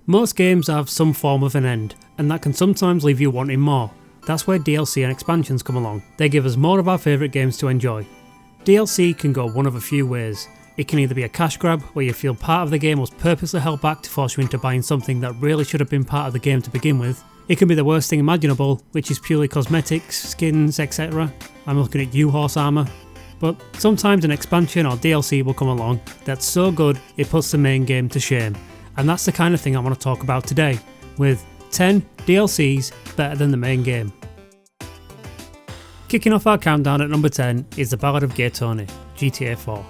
Most games have some form of an end, and that can sometimes leave you wanting more. That's where DLC and expansions come along. They give us more of our favourite games to enjoy. DLC can go one of a few ways. It can either be a cash grab, where you feel part of the game was purposely held back to force you into buying something that really should have been part of the game to begin with. It can be the worst thing imaginable, which is purely cosmetics, skins, etc. I'm looking at you, horse armour. But sometimes an expansion or DLC will come along that's so good it puts the main game to shame. And that's the kind of thing I want to talk about today, with 10 DLCs better than the main game. Kicking off our countdown at number 10 is the Ballad of Gay Tony, GTA 4.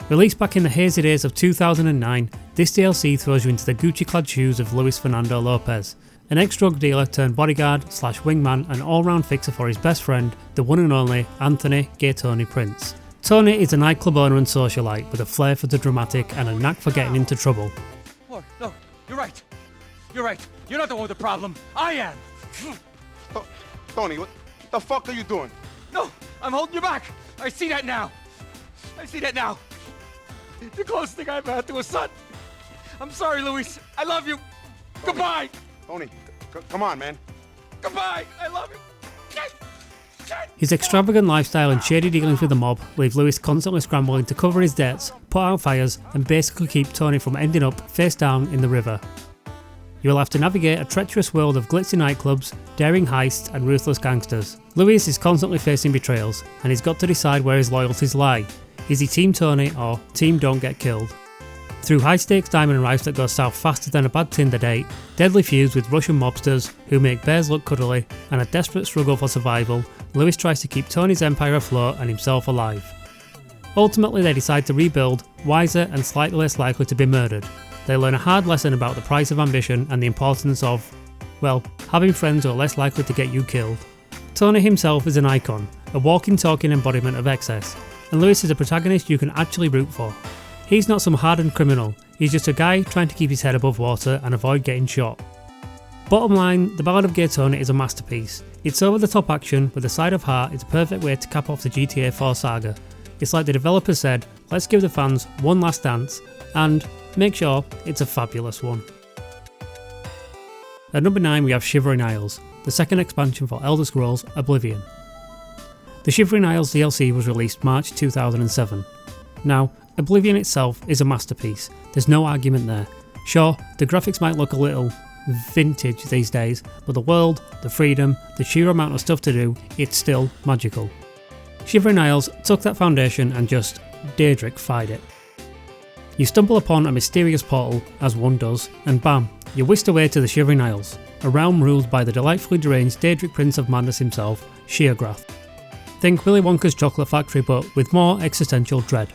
Released back in the hazy days of 2009, this DLC throws you into the Gucci-clad shoes of Luis Fernando Lopez, an ex-drug dealer turned bodyguard / wingman and all-round fixer for his best friend, the one and only Anthony Gay Tony Prince. Tony is a nightclub owner and socialite with a flair for the dramatic and a knack for getting into trouble. No, you're right. You're right. You're not the one with the problem. I am. Tony, what the fuck are you doing? No, I'm holding you back. I see that now. The closest thing I've had to a son. I'm sorry, Luis. I love you. Goodbye. Tony, come on, man. Goodbye. I love you. His extravagant lifestyle and shady dealings with the mob leave Luis constantly scrambling to cover his debts, put out fires, and basically keep Tony from ending up face down in the river. You will have to navigate a treacherous world of glitzy nightclubs, daring heists, and ruthless gangsters. Luis is constantly facing betrayals, and he's got to decide where his loyalties lie. Is he Team Tony or Team Don't Get Killed? Through high-stakes diamond rights that go south faster than a bad Tinder date, deadly feuds with Russian mobsters who make bears look cuddly, and a desperate struggle for survival, Luis tries to keep Tony's empire afloat and himself alive. Ultimately they decide to rebuild, wiser and slightly less likely to be murdered. They learn a hard lesson about the price of ambition and the importance of, well, having friends who are less likely to get you killed. Tony himself is an icon, a walking talking embodiment of excess, and Luis is a protagonist you can actually root for. He's not some hardened criminal, he's just a guy trying to keep his head above water and avoid getting shot. Bottom line, The Ballad of Gay Tony is a masterpiece. It's over-the-top action with a side of heart. It's a perfect way to cap off the GTA 4 saga. It's like the developers said, let's give the fans one last dance, and make sure it's a fabulous one. At number 9 we have Shivering Isles, the second expansion for Elder Scrolls Oblivion. The Shivering Isles DLC was released March 2007. Now, Oblivion itself is a masterpiece, there's no argument there. Sure, the graphics might look a little vintage these days, but the world, the freedom, the sheer amount of stuff to do, it's still magical. Shivering Isles took that foundation and just Daedric-fied it. You stumble upon a mysterious portal, as one does, and bam, you're whisked away to the Shivering Isles, a realm ruled by the delightfully deranged Daedric Prince of Madness himself, Sheograth. Think Willy Wonka's chocolate factory but with more existential dread.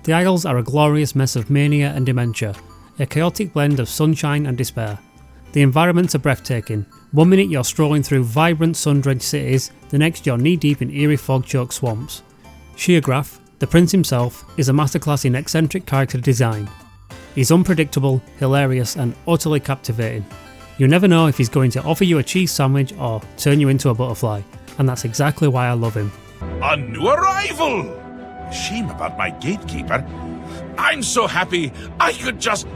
The Isles are a glorious mess of mania and dementia, a chaotic blend of sunshine and despair. The environments are breathtaking. One minute you're strolling through vibrant sun-drenched cities, the next you're knee-deep in eerie fog-choked swamps. Sheograth, the prince himself, is a masterclass in eccentric character design. He's unpredictable, hilarious and utterly captivating. You never know if he's going to offer you a cheese sandwich or turn you into a butterfly, and that's exactly why I love him. A new arrival! Shame about my gatekeeper. I'm so happy I could just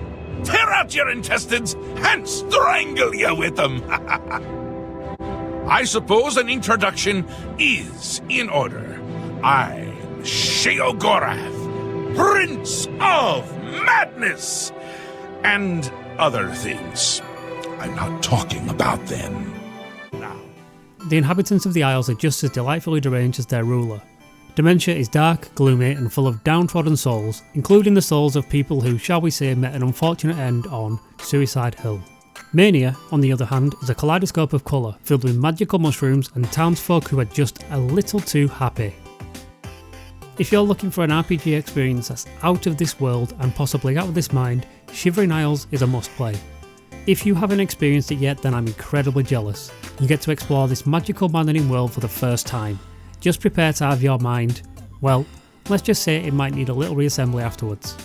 tear out your intestines and strangle you with them. I suppose an introduction is in order. I'm Sheogorath, Prince of Madness, and other things. I'm not talking about them now. The inhabitants of the Isles are just as delightfully deranged as their ruler. Dementia is dark, gloomy and full of downtrodden souls, including the souls of people who, shall we say, met an unfortunate end on Suicide Hill. Mania, on the other hand, is a kaleidoscope of colour, filled with magical mushrooms and townsfolk who are just a little too happy. If you're looking for an RPG experience that's out of this world and possibly out of this mind, Shivering Isles is a must-play. If you haven't experienced it yet, then I'm incredibly jealous. You get to explore this magical maddening world for the first time. Just prepare to have your mind, well, let's just say it might need a little reassembly afterwards.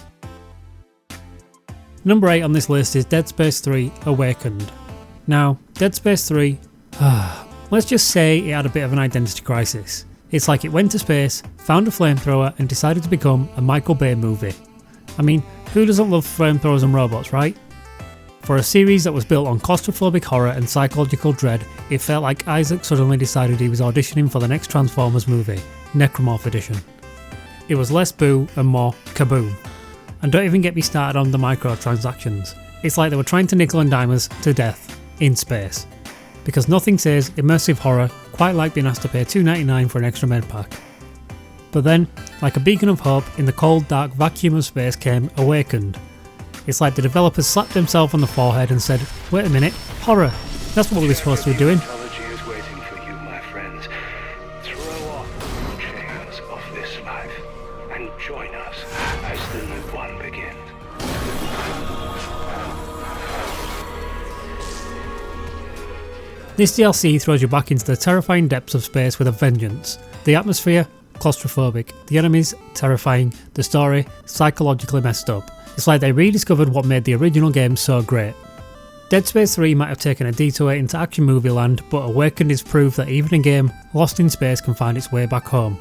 Number 8 on this list is Dead Space 3 Awakened. Now, Dead Space 3, let's just say it had a bit of an identity crisis. It's like it went to space, found a flamethrower and decided to become a Michael Bay movie. I mean, who doesn't love flamethrowers and robots, right? For a series that was built on claustrophobic horror and psychological dread, it felt like Isaac suddenly decided he was auditioning for the next Transformers movie, Necromorph Edition. It was less boo and more kaboom. And don't even get me started on the microtransactions. It's like they were trying to nickel and dime us to death in space. Because nothing says immersive horror quite like being asked to pay $2.99 for an extra med pack. But then, like a beacon of hope in the cold dark vacuum of space came Awakened. It's like the developers slapped themselves on the forehead and said, wait a minute, horror, that's what we were supposed to be doing. Technology is waiting for you, my friends. Throw off the chains of this life and join us as the new one begins. This DLC throws you back into the terrifying depths of space with a vengeance. The atmosphere, claustrophobic, the enemies, terrifying, the story, psychologically messed up. It's like they rediscovered what made the original game so great. Dead Space 3 might have taken a detour into action movie land, but Awakened is proof that even a game lost in space can find its way back home.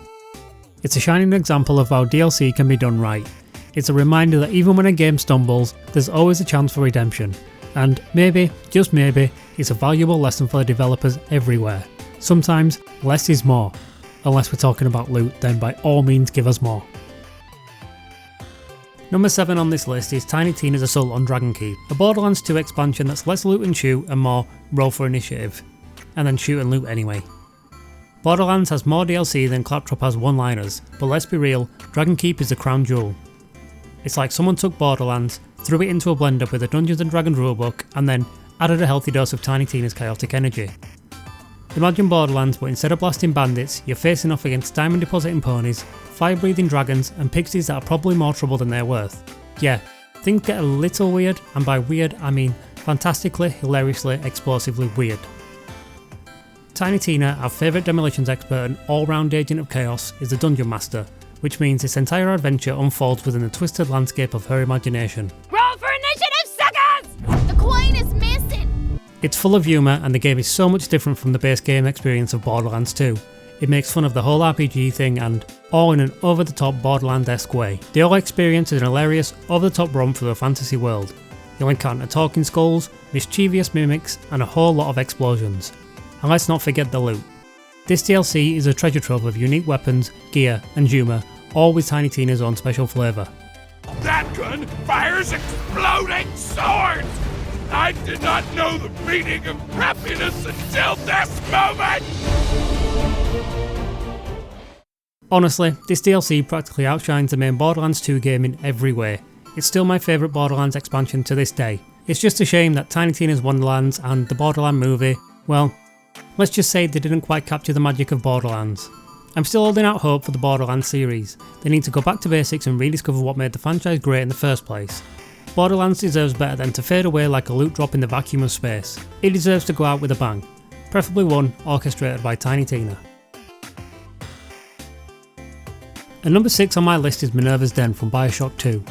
It's a shining example of how DLC can be done right. It's a reminder that even when a game stumbles, there's always a chance for redemption. And maybe, just maybe, it's a valuable lesson for the developers everywhere. Sometimes, less is more. Unless we're talking about loot, then by all means give us more. Number 7 on this list is Tiny Tina's Assault on Dragon Keep, a Borderlands 2 expansion that's less loot and shoot and more roll for initiative, and then shoot and loot anyway. Borderlands has more DLC than Claptrap has one-liners, but let's be real, Dragon Keep is the crown jewel. It's like someone took Borderlands, threw it into a blender with a Dungeons & Dragons rulebook, and then added a healthy dose of Tiny Tina's chaotic energy. Imagine Borderlands, but instead of blasting bandits, you're facing off against diamond depositing ponies, fire-breathing dragons, and pixies that are probably more trouble than they're worth. Yeah, things get a little weird, and by weird I mean fantastically, hilariously, explosively weird. Tiny Tina, our favourite demolitions expert and all-round agent of chaos, is the Dungeon Master, which means this entire adventure unfolds within the twisted landscape of her imagination. Roll for initiative, suckers! The coin is missing! It's full of humour, and the game is so much different from the base game experience of Borderlands 2. It makes fun of the whole RPG thing and all in an over-the-top Borderlands-esque way. The whole experience is an hilarious, over-the-top romp through a fantasy world. You'll encounter talking skulls, mischievous mimics, and a whole lot of explosions. And let's not forget the loot. This DLC is a treasure trove of unique weapons, gear, and humour, all with Tiny Tina's own special flavour. That gun fires exploding swords! I did not know the meaning of happiness until this moment! Honestly, this DLC practically outshines the main Borderlands 2 game in every way. It's still my favourite Borderlands expansion to this day. It's just a shame that Tiny Tina's Wonderlands and the Borderlands movie, well, let's just say they didn't quite capture the magic of Borderlands. I'm still holding out hope for the Borderlands series. They need to go back to basics and rediscover what made the franchise great in the first place. Borderlands deserves better than to fade away like a loot drop in the vacuum of space. It deserves to go out with a bang, preferably one orchestrated by Tiny Tina. And number 6 on my list is Minerva's Den from Bioshock 2.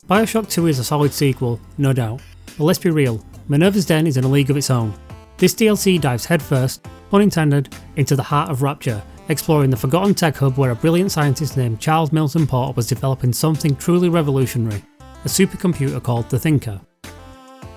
Bioshock 2 is a solid sequel, no doubt, but let's be real, Minerva's Den is in a league of its own. This DLC dives headfirst, pun intended, into the heart of Rapture, exploring the forgotten tech hub where a brilliant scientist named Charles Milton Porter was developing something truly revolutionary, a supercomputer called the Thinker.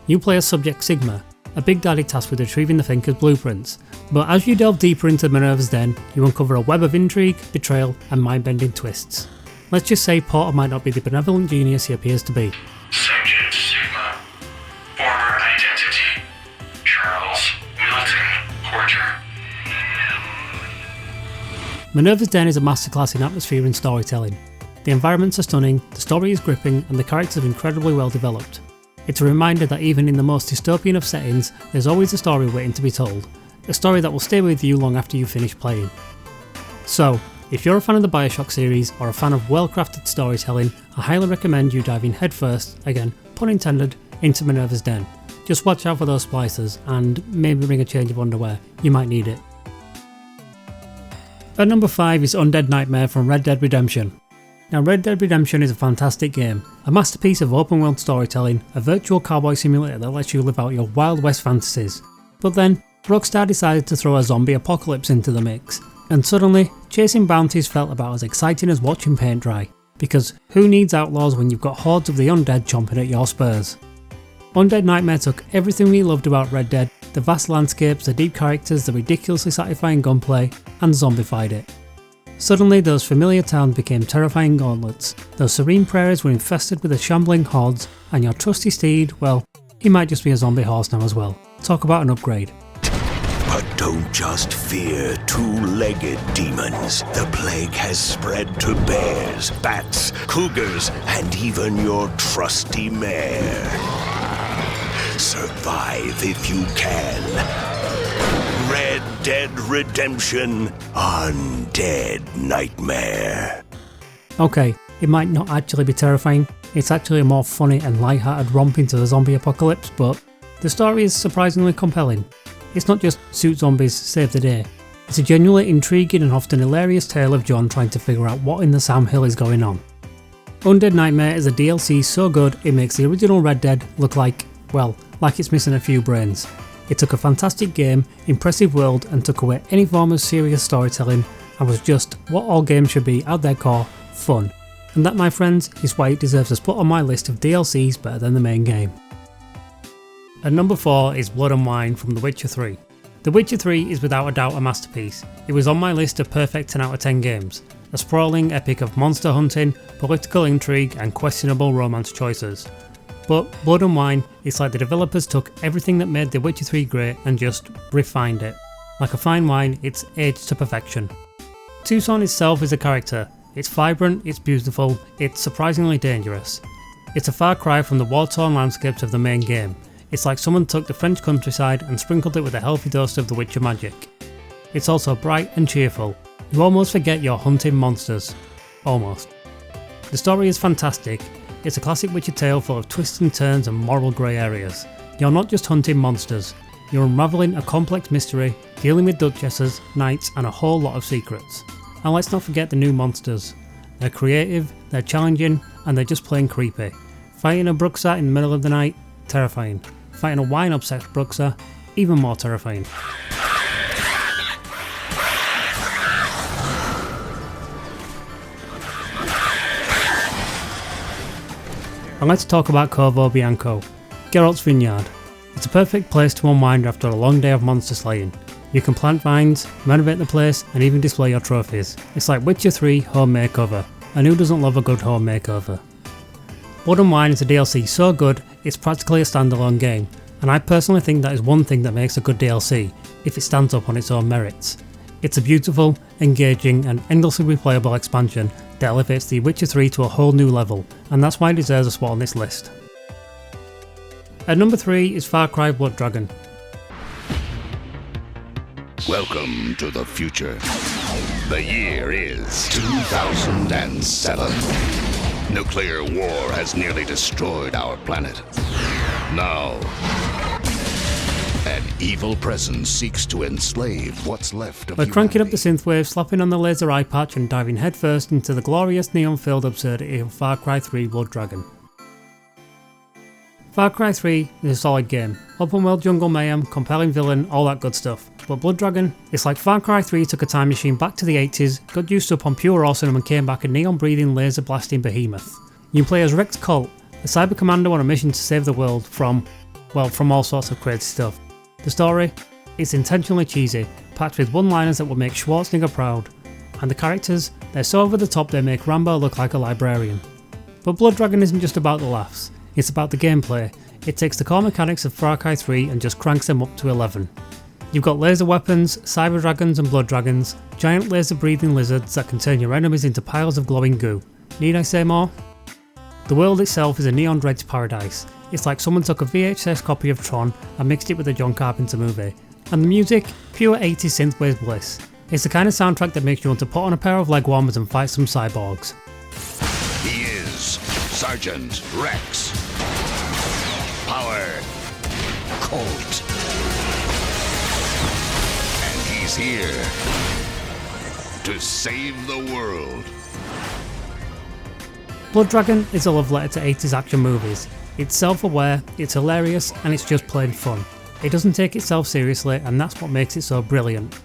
You play as Subject Sigma, a big daddy tasked with retrieving the Thinker's blueprints, but as you delve deeper into Minerva's Den, you uncover a web of intrigue, betrayal, and mind-bending twists. Let's just say Porter might not be the benevolent genius he appears to be. Subject Sigma. Former identity. Charles Milton Porter. Minerva's Den is a masterclass in atmosphere and storytelling. The environments are stunning, the story is gripping, and the characters are incredibly well developed. It's a reminder that even in the most dystopian of settings, there's always a story waiting to be told. A story that will stay with you long after you finish playing. So, if you're a fan of the Bioshock series or a fan of well-crafted storytelling, I highly recommend you dive in headfirst, again, pun intended, into Minerva's Den. Just watch out for those splicers and maybe bring a change of underwear, you might need it. At number 5 is Undead Nightmare from Red Dead Redemption. Now Red Dead Redemption is a fantastic game, a masterpiece of open world storytelling, a virtual cowboy simulator that lets you live out your Wild West fantasies. But then, Rockstar decided to throw a zombie apocalypse into the mix, and suddenly, chasing bounties felt about as exciting as watching paint dry, because who needs outlaws when you've got hordes of the undead chomping at your spurs? Undead Nightmare took everything we loved about Red Dead, the vast landscapes, the deep characters, the ridiculously satisfying gunplay, and zombified it. Suddenly those familiar towns became terrifying gauntlets, those serene prairies were infested with the shambling hordes, and your trusty steed, well, he might just be a zombie horse now as well. Talk about an upgrade. But don't just fear two-legged demons. The plague has spread to bears, bats, cougars, and even your trusty mare. Survive if you can. Red Dead Redemption Undead Nightmare. Okay, it might not actually be terrifying, it's actually a more funny and light-hearted romp into the zombie apocalypse, but the story is surprisingly compelling. It's not just suit zombies save the day. It's a genuinely intriguing and often hilarious tale of John trying to figure out what in the Sam Hill is going on. Undead Nightmare is a DLC so good it makes the original Red Dead look like, well, like it's missing a few brains. It took a fantastic game, impressive world, and took away any form of serious storytelling and was just what all games should be at their core, fun. And that, my friends, is why it deserves a spot on my list of DLCs better than the main game. At number 4 is Blood and Wine from The Witcher 3. The Witcher 3 is without a doubt a masterpiece. It was on my list of perfect 10 out of 10 games. A sprawling epic of monster hunting, political intrigue and questionable romance choices. But Blood and Wine is like the developers took everything that made The Witcher 3 great and just refined it. Like a fine wine, it's aged to perfection. Toussaint itself is a character. It's vibrant, it's beautiful, it's surprisingly dangerous. It's a far cry from the war-torn landscapes of the main game. It's like someone took the French countryside and sprinkled it with a healthy dose of the Witcher magic. It's also bright and cheerful. You almost forget you're hunting monsters. Almost. The story is fantastic. It's a classic Witcher tale full of twists and turns and moral grey areas. You're not just hunting monsters. You're unravelling a complex mystery, dealing with duchesses, knights and a whole lot of secrets. And let's not forget the new monsters. They're creative, they're challenging, and they're just plain creepy. Fighting a Bruxa in the middle of the night? Terrifying. Fighting a wine-obsessed Bruxa? Even more terrifying. And let's talk about Corvo Bianco, Geralt's Vineyard. It's a perfect place to unwind after a long day of monster slaying. You can plant vines, renovate the place, and even display your trophies. It's like Witcher 3 home makeover, and who doesn't love a good home makeover? Blood and Wine is a DLC so good, it's practically a standalone game, and I personally think that is one thing that makes a good DLC, if it stands up on its own merits. It's a beautiful, engaging, and endlessly replayable expansion that elevates The Witcher 3 to a whole new level, and that's why it deserves a spot on this list. At number 3 is Far Cry Blood Dragon. Welcome to the future. The year is 2007. Nuclear war has nearly destroyed our planet. Now, an evil presence seeks to enslave what's left of We're cranking up the humanity. synthwave, slapping on the laser eye patch and diving headfirst into the glorious neon-filled absurdity of Far Cry 3 Blood Dragon. Far Cry 3 is a solid game. Open world jungle mayhem, compelling villain, all that good stuff. But Blood Dragon, it's like Far Cry 3 took a time machine back to the 80s, got used up on pure awesome and came back a neon-breathing, laser-blasting behemoth. You can play as Rex Colt, a cyber commando on a mission to save the world from all sorts of crazy stuff. The story? It's intentionally cheesy, packed with one-liners that would make Schwarzenegger proud. And the characters? They're so over the top they make Rambo look like a librarian. But Blood Dragon isn't just about the laughs. It's about the gameplay. It takes the core mechanics of Far Cry 3 and just cranks them up to 11. You've got laser weapons, cyber dragons and blood dragons, giant laser breathing lizards that can turn your enemies into piles of glowing goo. Need I say more? The world itself is a neon-drenched paradise. It's like someone took a VHS copy of Tron and mixed it with a John Carpenter movie. And the music? Pure 80s synthwave bliss. It's the kind of soundtrack that makes you want to put on a pair of leg warmers and fight some cyborgs. He is Sergeant Rex. Power Colt. And he's here to save the world. Blood Dragon is a love letter to 80s action movies. It's self-aware, it's hilarious, and it's just plain fun. It doesn't take itself seriously, and that's what makes it so brilliant.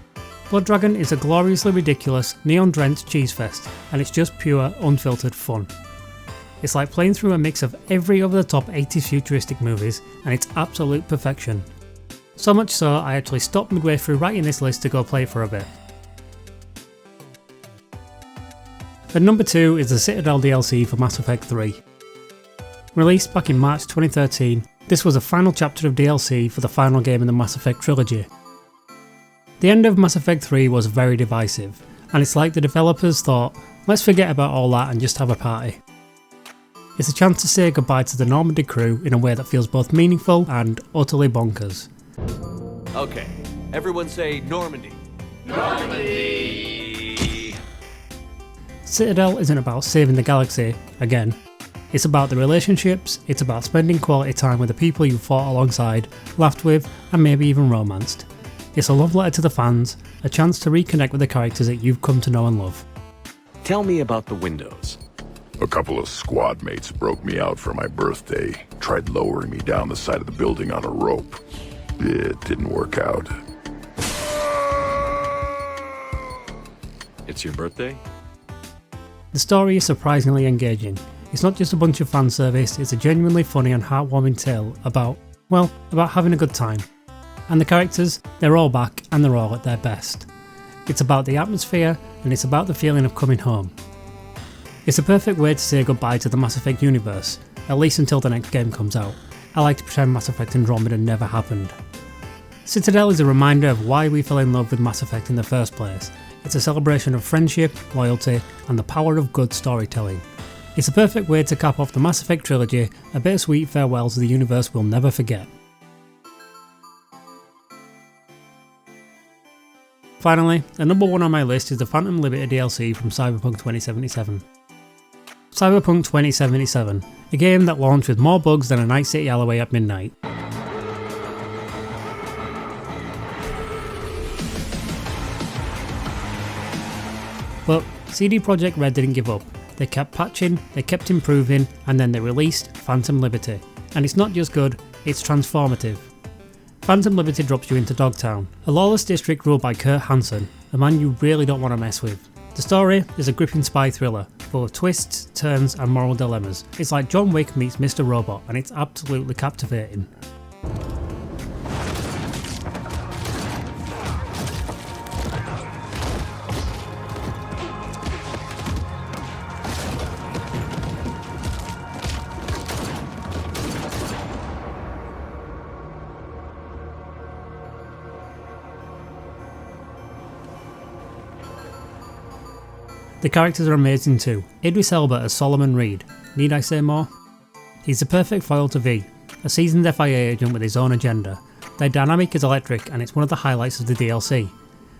Blood Dragon is a gloriously ridiculous, neon-drenched cheese fest, and it's just pure, unfiltered fun. It's like playing through a mix of every over-the-top 80s futuristic movies, and it's absolute perfection. So much so, I actually stopped midway through writing this list to go play for a bit. At number 2 is the Citadel DLC for Mass Effect 3. Released back in March 2013, this was the final chapter of DLC for the final game in the Mass Effect trilogy. The end of Mass Effect 3 was very divisive, and it's like the developers thought, let's forget about all that and just have a party. It's a chance to say goodbye to the Normandy crew in a way that feels both meaningful and utterly bonkers. Okay, everyone say Normandy. Normandy! Citadel isn't about saving the galaxy, again. It's about the relationships, it's about spending quality time with the people you fought alongside, laughed with, and maybe even romanced. It's a love letter to the fans, a chance to reconnect with the characters that you've come to know and love. Tell me about the windows. A couple of squad mates broke me out for my birthday. Tried lowering me down the side of the building on a rope. It didn't work out. It's your birthday? The story is surprisingly engaging. It's not just a bunch of fan service, it's a genuinely funny and heartwarming tale about having a good time. And the characters, they're all back and they're all at their best. It's about the atmosphere and it's about the feeling of coming home. It's a perfect way to say goodbye to the Mass Effect universe, at least until the next game comes out. I like to pretend Mass Effect Andromeda never happened. Citadel is a reminder of why we fell in love with Mass Effect in the first place. It's a celebration of friendship, loyalty, and the power of good storytelling. It's a perfect way to cap off the Mass Effect trilogy, a bittersweet farewell to the universe we'll never forget. Finally, at number 1 on my list is the Phantom Liberty DLC from Cyberpunk 2077. Cyberpunk 2077, a game that launched with more bugs than a Night City alleyway at midnight. But CD Projekt Red didn't give up. They kept patching, they kept improving, and then they released Phantom Liberty. And it's not just good, it's transformative. Phantom Liberty drops you into Dogtown, a lawless district ruled by Kurt Hansen, a man you really don't want to mess with. The story is a gripping spy thriller, full of twists, turns and moral dilemmas. It's like John Wick meets Mr. Robot and it's absolutely captivating. The characters are amazing too. Idris Elba as Solomon Reed. Need I say more? He's the perfect foil to V, a seasoned FIA agent with his own agenda. Their dynamic is electric and it's one of the highlights of the DLC.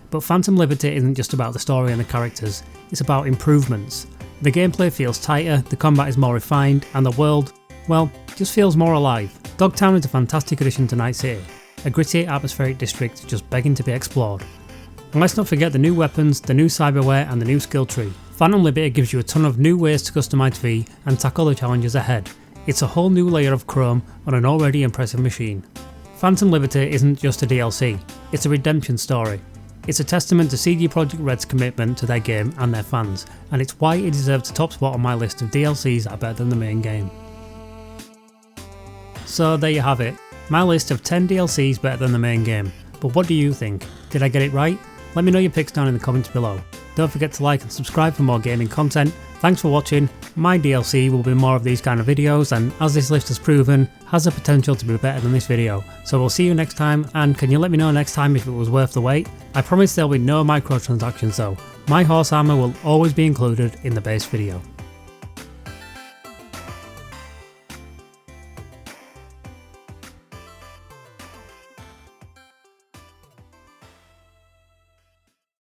But Phantom Liberty isn't just about the story and the characters, it's about improvements. The gameplay feels tighter, the combat is more refined, and the world, well, just feels more alive. Dogtown is a fantastic addition to Night City, a gritty atmospheric district just begging to be explored. And let's not forget the new weapons, the new cyberware and the new skill tree. Phantom Liberty gives you a ton of new ways to customise V and tackle the challenges ahead. It's a whole new layer of chrome on an already impressive machine. Phantom Liberty isn't just a DLC, it's a redemption story. It's a testament to CD Projekt Red's commitment to their game and their fans, and it's why it deserves a top spot on my list of DLCs that are better than the main game. So there you have it, my list of 10 DLCs better than the main game. But what do you think? Did I get it right? Let me know your picks down in the comments below. Don't forget to like and subscribe for more gaming content. Thanks for watching. My DLC will be more of these kind of videos, and as this list has proven, has the potential to be better than this video. So we'll see you next time, and can you let me know next time if it was worth the wait? I promise there'll be no microtransactions though. My horse armour will always be included in the base video.